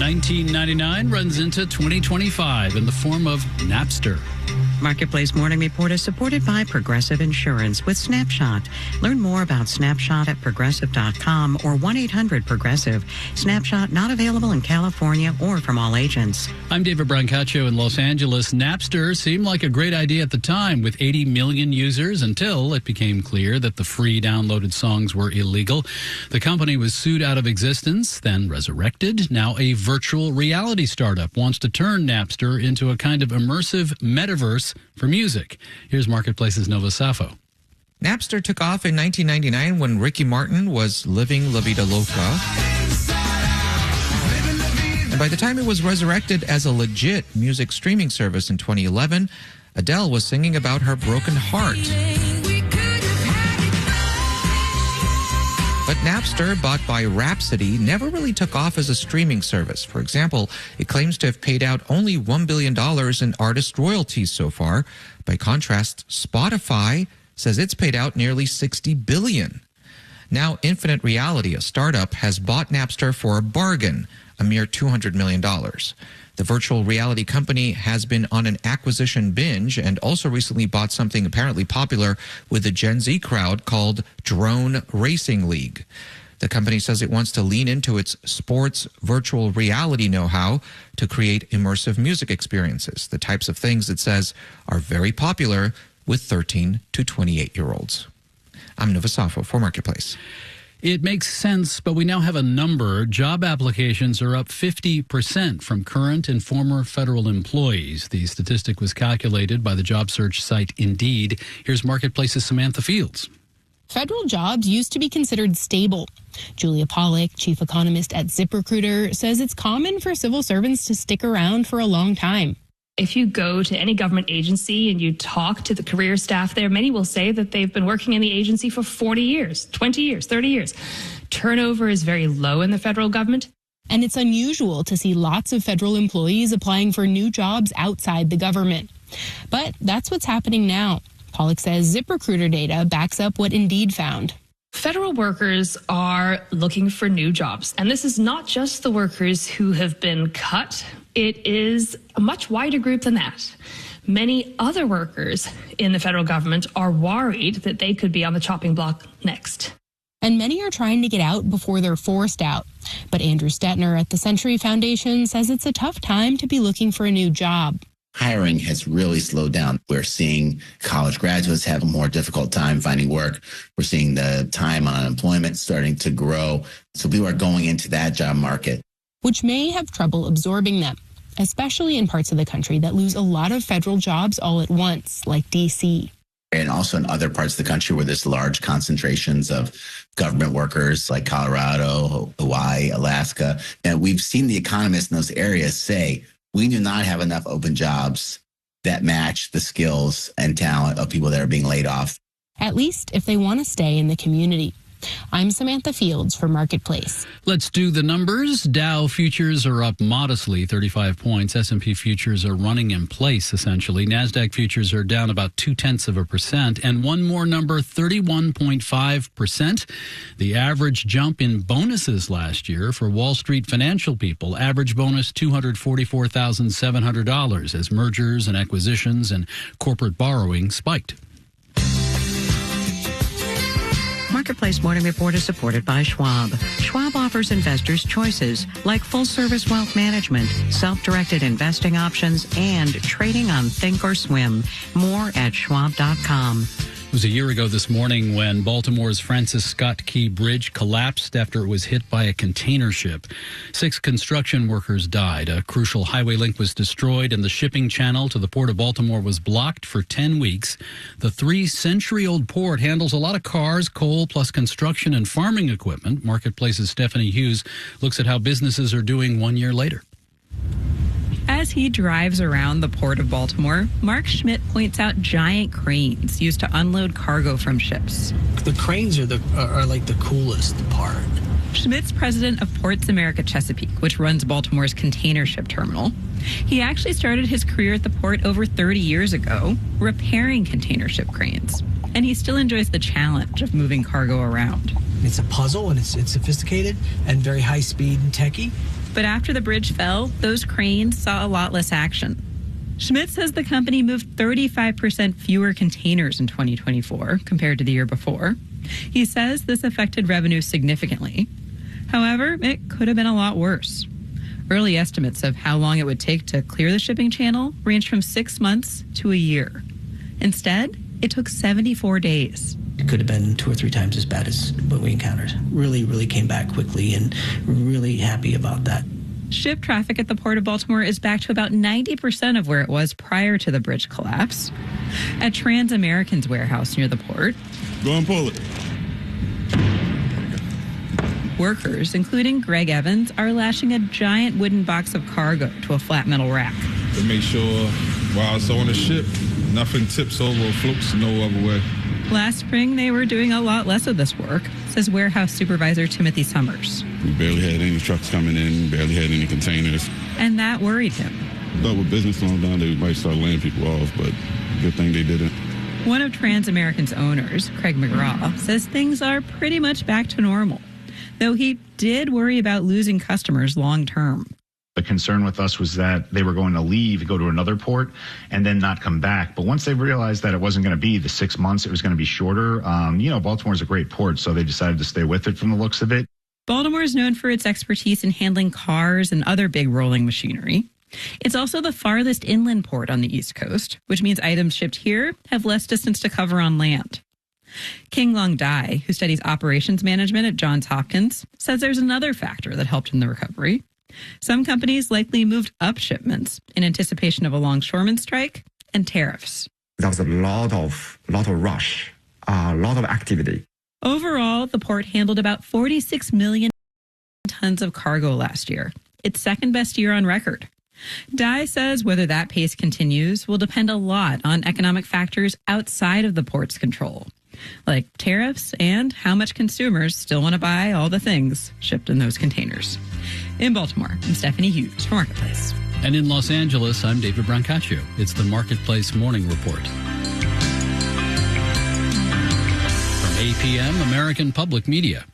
1999 runs into 2025 in the form of Napster. Marketplace Morning Report is supported by Progressive Insurance with Snapshot. Learn more about Snapshot at progressive.com or 1-800-PROGRESSIVE. Snapshot not available in California or from all agents. I'm David Brancaccio in Los Angeles. Napster seemed like a great idea at the time with 80 million users until it became clear that the free downloaded songs were illegal. The company was sued out of existence, then resurrected. Now a virtual reality startup wants to turn Napster into a kind of immersive metaverse for music. Here's Marketplace's Nova Safo. Napster took off in 1999 when Ricky Martin was living La Vida Loca. And by the time it was resurrected as a legit music streaming service in 2011, Adele was singing about her broken heart. But Napster, bought by Rhapsody, never really took off as a streaming service. For example, it claims to have paid out only $1 billion in artist royalties so far. By contrast, Spotify says it's paid out nearly $60 billion. Now, Infinite Reality, a startup, has bought Napster for a bargain, a mere $200 million. The virtual reality company has been on an acquisition binge and also recently bought something apparently popular with the Gen Z crowd called Drone Racing League. The company says it wants to lean into its sports virtual reality know-how to create immersive music experiences, the types of things it says are very popular with 13 to 28-year-olds. I'm Nova Safo for Marketplace. It makes sense, but we now have a number. Job applications are up 50% from current and former federal employees. The statistic was calculated by the job search site Indeed. Here's Marketplace's Samantha Fields. Federal jobs used to be considered stable. Julia Pollack, chief economist at ZipRecruiter, says it's common for civil servants to stick around for a long time. If you go to any government agency and you talk to the career staff there, many will say that they've been working in the agency for 40 years, 20 years, 30 years. Turnover is very low in the federal government. And it's unusual to see lots of federal employees applying for new jobs outside the government. But that's what's happening now. Pollack says ZipRecruiter data backs up what Indeed found. Federal workers are looking for new jobs. And this is not just the workers who have been cut. It is a much wider group than that. Many other workers in the federal government are worried that they could be on the chopping block next. And many are trying to get out before they're forced out. But Andrew Stetner at the Century Foundation says it's a tough time to be looking for a new job. Hiring has really slowed down. We're seeing college graduates have a more difficult time finding work. We're seeing the time on unemployment starting to grow. So people are going into that job market, which may have trouble absorbing them, especially in parts of the country that lose a lot of federal jobs all at once, like D.C. And also in other parts of the country where there's large concentrations of government workers like Colorado, Hawaii, Alaska. And we've seen the economists in those areas say, we do not have enough open jobs that match the skills and talent of people that are being laid off. At least if they want to stay in the community. I'm Samantha Fields for Marketplace. Let's do the numbers. Dow futures are up modestly, 35 points. S&P futures are running in place, essentially. NASDAQ futures are down about 0.2%. And one more number, 31.5%. The average jump in bonuses last year for Wall Street financial people, average bonus $244,700 as mergers and acquisitions and corporate borrowing spiked. Marketplace Morning Report is supported by Schwab. Schwab offers investors choices like full-service wealth management, self-directed investing options, and trading on Thinkorswim. More at schwab.com. It was a year ago this morning when Baltimore's Francis Scott Key Bridge collapsed after it was hit by a container ship. 6 construction workers died. A crucial highway link was destroyed, and the shipping channel to the Port of Baltimore was blocked for 10 weeks. The 3-century-old port handles a lot of cars, coal, plus construction and farming equipment. Marketplace's Stephanie Hughes looks at how businesses are doing 1 year later. As he drives around the Port of Baltimore, Mark Schmidt points out giant cranes used to unload cargo from ships. The cranes are like the coolest part. Schmidt's president of Ports America Chesapeake, which runs Baltimore's container ship terminal. He actually started his career at the port over 30 years ago, repairing container ship cranes. And he still enjoys the challenge of moving cargo around. It's a puzzle, and it's sophisticated and very high speed and techy. But after the bridge fell, those cranes saw a lot less action. Schmidt says the company moved 35% fewer containers in 2024 compared to the year before. He says this affected revenue significantly. However, it could have been a lot worse. Early estimates of how long it would take to clear the shipping channel ranged from 6 months to a year. Instead, it took 74 days. It could have been 2 or 3 times as bad as what we encountered. Really came back quickly, and really happy about that. Ship traffic at the Port of Baltimore is back to about 90% of where it was prior to the bridge collapse. At Transamerican's warehouse near the port, go and pull it. Workers, including Greg Evans, are lashing a giant wooden box of cargo to a flat metal rack. To make sure while it's on the ship, nothing tips over or floats no other way. Last spring, they were doing a lot less of this work, says warehouse supervisor Timothy Summers. We barely had any trucks coming in, barely had any containers. And that worried him. I thought with business slowing down, they might start laying people off, but good thing they didn't. One of Transamerican's owners, Craig McGraw, says things are pretty much back to normal, though he did worry about losing customers long term. The concern with us was that they were going to leave, go to another port, and then not come back. But once they realized that it wasn't going to be the 6 months, it was going to be shorter. Baltimore's a great port, so they decided to stay with it from the looks of it. Baltimore is known for its expertise in handling cars and other big rolling machinery. It's also the farthest inland port on the East Coast, which means items shipped here have less distance to cover on land. King Long Dai, who studies operations management at Johns Hopkins, says there's another factor that helped in the recovery. Some companies likely moved up shipments in anticipation of a longshoreman strike and tariffs. There was a lot of rush, a lot of activity. Overall, the port handled about 46 million tons of cargo last year, its second best year on record. Dai says whether that pace continues will depend a lot on economic factors outside of the port's control, like tariffs and how much consumers still want to buy all the things shipped in those containers. In Baltimore, I'm Stephanie Hughes for Marketplace. And in Los Angeles, I'm David Brancaccio. It's the Marketplace Morning Report. From APM, American Public Media.